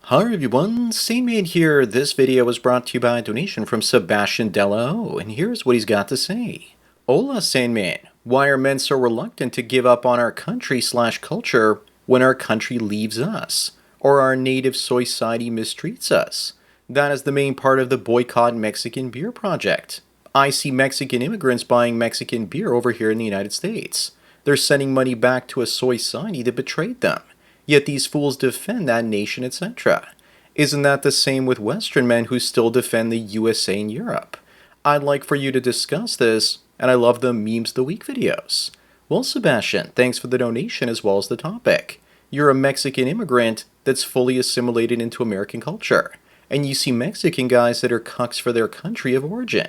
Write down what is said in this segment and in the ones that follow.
Hi everyone, Sandman here. This video was brought to you by a donation from Sebastian I, and here's what he's got to say. Hola Sandman, why are men so reluctant to give up on our country/culture when our country leaves us, or our native society mistreats us? That is the main part of the Boycott Mexican Beer project. I see Mexican immigrants buying Mexican beer over here in the United States. They're sending money back to a society that betrayed them. Yet these fools defend that nation, etc. Isn't that the same with Western men who still defend the USA and Europe? I'd like for you to discuss this, and I love the Memes of the Week videos. Well, Sebastian, thanks for the donation as well as the topic. You're a Mexican immigrant that's fully assimilated into American culture, and you see Mexican guys that are cucks for their country of origin,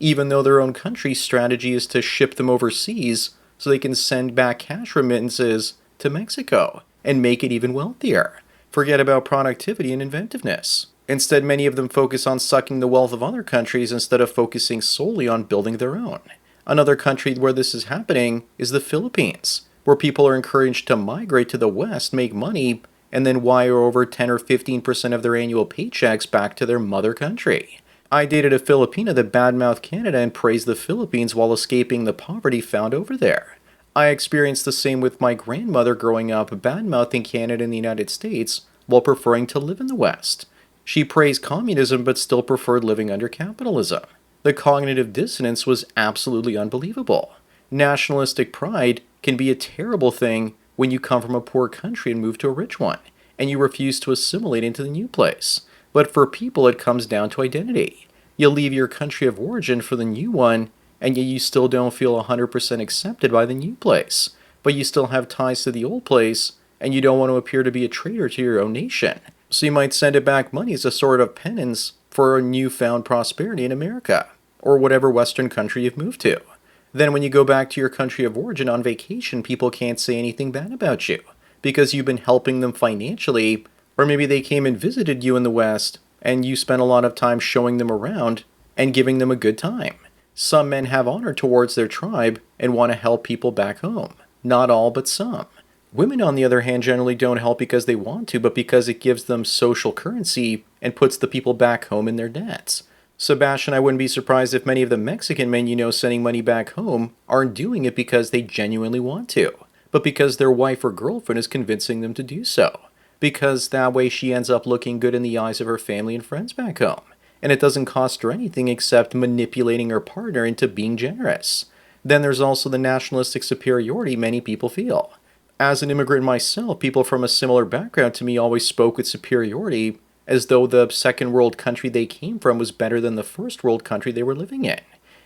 even though their own country's strategy is to ship them overseas so they can send back cash remittances to Mexico and make it even wealthier. Forget about productivity and inventiveness. Instead, many of them focus on sucking the wealth of other countries instead of focusing solely on building their own. Another country where this is happening is the Philippines, where people are encouraged to migrate to the West, make money, and then wire over 10 or 15% of their annual paychecks back to their mother country. I dated a Filipina that badmouthed Canada and praised the Philippines while escaping the poverty found over there. I experienced the same with my grandmother growing up badmouthing Canada and the United States while preferring to live in the West. She praised communism but still preferred living under capitalism. The cognitive dissonance was absolutely unbelievable. Nationalistic pride can be a terrible thing when you come from a poor country and move to a rich one, and you refuse to assimilate into the new place. But for people, it comes down to identity. You leave your country of origin for the new one, and yet you still don't feel 100% accepted by the new place. But you still have ties to the old place, and you don't want to appear to be a traitor to your own nation. So you might send it back money as a sort of penance for a newfound prosperity in America, or whatever Western country you've moved to. Then when you go back to your country of origin on vacation, people can't say anything bad about you, because you've been helping them financially, or maybe they came and visited you in the West, and you spent a lot of time showing them around and giving them a good time. Some men have honor towards their tribe and want to help people back home. Not all, but some. Women, on the other hand, generally don't help because they want to, but because it gives them social currency and puts the people back home in their debts. Sebastian, I wouldn't be surprised if many of the Mexican men you know sending money back home aren't doing it because they genuinely want to, but because their wife or girlfriend is convincing them to do so. Because that way she ends up looking good in the eyes of her family and friends back home. And it doesn't cost her anything except manipulating her partner into being generous. Then there's also the nationalistic superiority many people feel. As an immigrant myself, people from a similar background to me always spoke with superiority as though the second world country they came from was better than the first world country they were living in.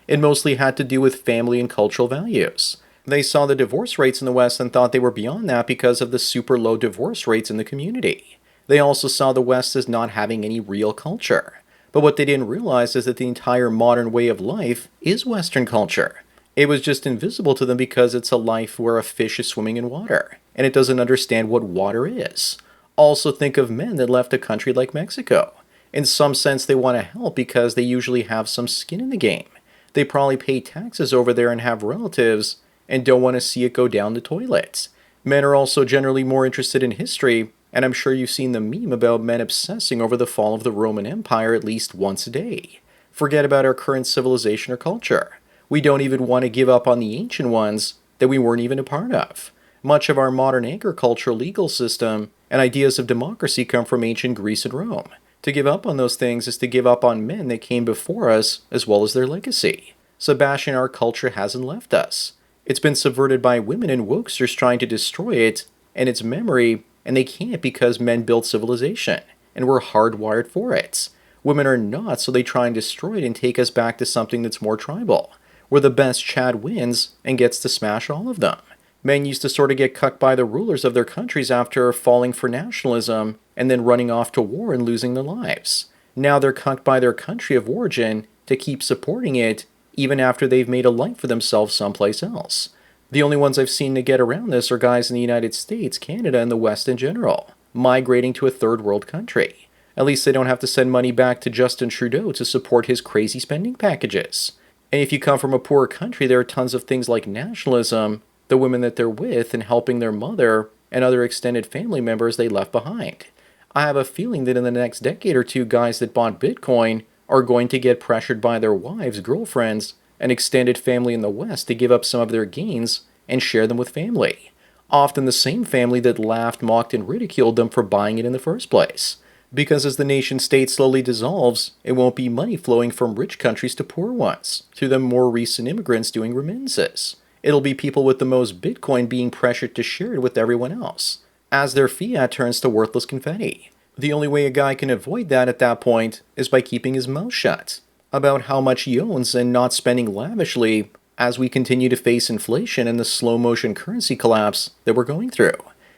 It mostly had to do with family and cultural values. They saw the divorce rates in the West and thought they were beyond that because of the super low divorce rates in the community. They also saw the West as not having any real culture. But what they didn't realize is that the entire modern way of life is Western culture. It was just invisible to them because it's a life where a fish is swimming in water, and it doesn't understand what water is. Also think of men that left a country like Mexico. In some sense, they want to help because they usually have some skin in the game. They probably pay taxes over there and have relatives, and don't want to see it go down the toilet. Men are also generally more interested in history, and I'm sure you've seen the meme about men obsessing over the fall of the Roman Empire at least once a day. Forget about our current civilization or culture. We don't even want to give up on the ancient ones that we weren't even a part of. Much of our modern agricultural legal system and ideas of democracy come from ancient Greece and Rome. To give up on those things is to give up on men that came before us as well as their legacy. Sebastian, our culture hasn't left us. It's been subverted by women and wokesters trying to destroy it and its memory, and they can't because men built civilization, and we're hardwired for it. Women are not, so they try and destroy it and take us back to something that's more tribal, where the best Chad wins and gets to smash all of them. Men used to sort of get cucked by the rulers of their countries after falling for nationalism and then running off to war and losing their lives. Now they're cucked by their country of origin to keep supporting it even after they've made a life for themselves someplace else. The only ones I've seen to get around this are guys in the United States, Canada, and the West in general, migrating to a third world country. At least they don't have to send money back to Justin Trudeau to support his crazy spending packages. And if you come from a poor country, there are tons of things like nationalism, the women that they're with, and helping their mother and other extended family members they left behind. I have a feeling that in the next decade or two, guys that bought Bitcoin are going to get pressured by their wives, girlfriends, and extended family in the West to give up some of their gains and share them with family. Often the same family that laughed, mocked, and ridiculed them for buying it in the first place. Because as the nation state slowly dissolves, it won't be money flowing from rich countries to poor ones, through the more recent immigrants doing remittances. It'll be people with the most Bitcoin being pressured to share it with everyone else, as their fiat turns to worthless confetti. The only way a guy can avoid that at that point is by keeping his mouth shut about how much he owns and not spending lavishly as we continue to face inflation and the slow motion currency collapse that we're going through.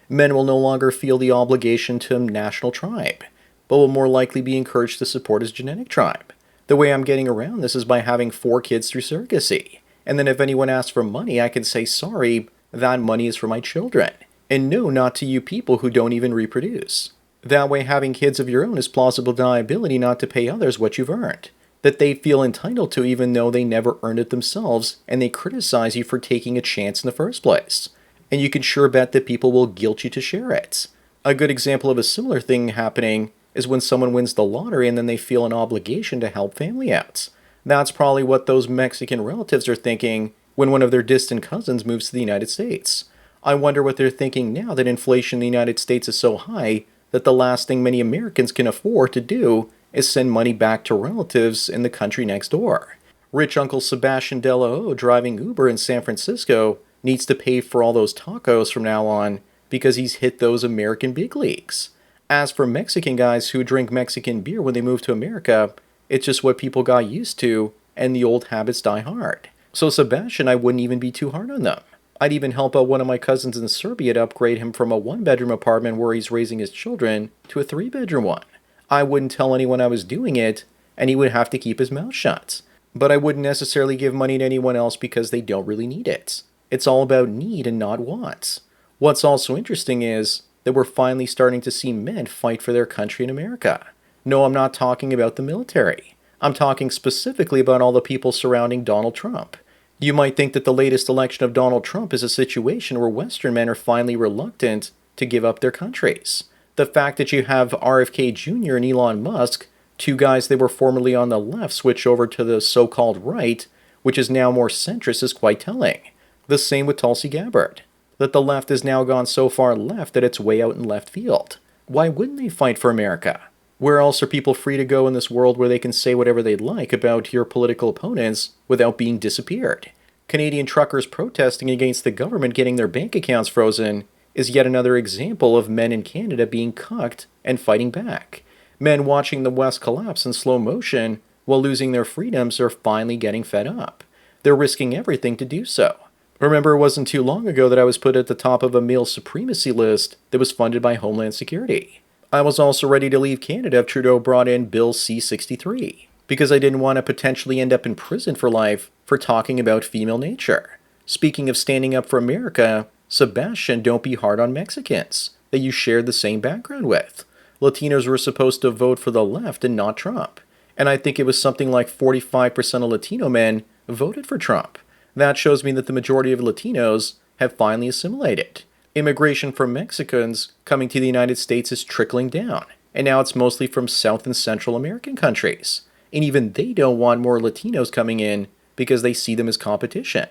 Men will no longer feel the obligation to a national tribe, but will more likely be encouraged to support his genetic tribe. The way I'm getting around this is by having 4 kids through surrogacy. And then if anyone asks for money, I can say, sorry, that money is for my children. And no, not to you people who don't even reproduce. That way having kids of your own is plausible deniability not to pay others what you've earned, that they feel entitled to even though they never earned it themselves, and they criticize you for taking a chance in the first place. And you can sure bet that people will guilt you to share it. A good example of a similar thing happening is when someone wins the lottery and then they feel an obligation to help family out. That's probably what those Mexican relatives are thinking when one of their distant cousins moves to the United States. I wonder what they're thinking now that inflation in the United States is so high that the last thing many Americans can afford to do is send money back to relatives in the country next door. Rich Uncle Sebastian I, driving Uber in San Francisco, needs to pay for all those tacos from now on because he's hit those American big leagues. As for Mexican guys who drink Mexican beer when they move to America, it's just what people got used to, and the old habits die hard. So Sebastian, I wouldn't even be too hard on them. I'd even help out one of my cousins in Serbia to upgrade him from a 1-bedroom apartment where he's raising his children to a 3-bedroom one. I wouldn't tell anyone I was doing it, and he would have to keep his mouth shut. But I wouldn't necessarily give money to anyone else because they don't really need it. It's all about need and not want. What's also interesting is that we're finally starting to see men fight for their country in America. No, I'm not talking about the military. I'm talking specifically about all the people surrounding Donald Trump. You might think that the latest election of Donald Trump is a situation where Western men are finally reluctant to give up their countries. The fact that you have RFK Jr. and Elon Musk, 2 guys that were formerly on the left, switch over to the so-called right, which is now more centrist, is quite telling. The same with Tulsi Gabbard, that the left has now gone so far left that it's way out in left field. Why wouldn't they fight for America? Where else are people free to go in this world where they can say whatever they'd like about your political opponents without being disappeared? Canadian truckers protesting against the government getting their bank accounts frozen is yet another example of men in Canada being cucked and fighting back. Men watching the West collapse in slow motion while losing their freedoms are finally getting fed up. They're risking everything to do so. Remember, it wasn't too long ago that I was put at the top of a male supremacy list that was funded by Homeland Security. I was also ready to leave Canada if Trudeau brought in Bill C-63, because I didn't want to potentially end up in prison for life for talking about female nature. Speaking of standing up for America, Sebastian, don't be hard on Mexicans that you shared the same background with. Latinos were supposed to vote for the left and not Trump. And I think it was something like 45% of Latino men voted for Trump. That shows me that the majority of Latinos have finally assimilated. Immigration from Mexicans coming to the United States is trickling down, and now it's mostly from South and Central American countries. And even they don't want more Latinos coming in because they see them as competition.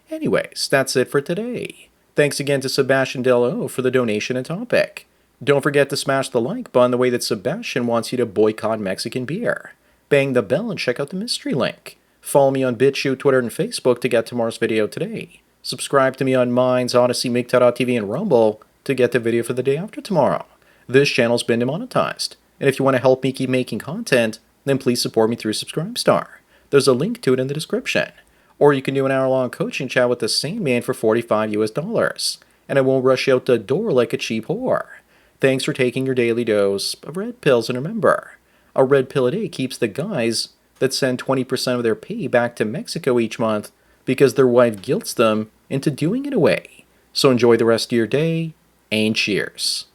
Anyways, that's it for today. Thanks again to Sebastian Dello for the donation and topic. Don't forget to smash the like button the way that Sebastian wants you to boycott Mexican beer. Bang the bell and check out the mystery link. Follow me on BitChute, Twitter, and Facebook to get tomorrow's video today. Subscribe to me on Minds, Odyssey, MGTOW.tv, and Rumble to get the video for the day after tomorrow. This channel's been demonetized, and if you want to help me keep making content, then please support me through Subscribestar. There's a link to it in the description. Or you can do an hour-long coaching chat with the Sandman for $45 and I won't rush you out the door like a cheap whore. Thanks for taking your daily dose of red pills, and remember, a red pill a day keeps the guys that send 20% of their pay back to Mexico each month because their wife guilts them into doing it away. So enjoy the rest of your day, and cheers.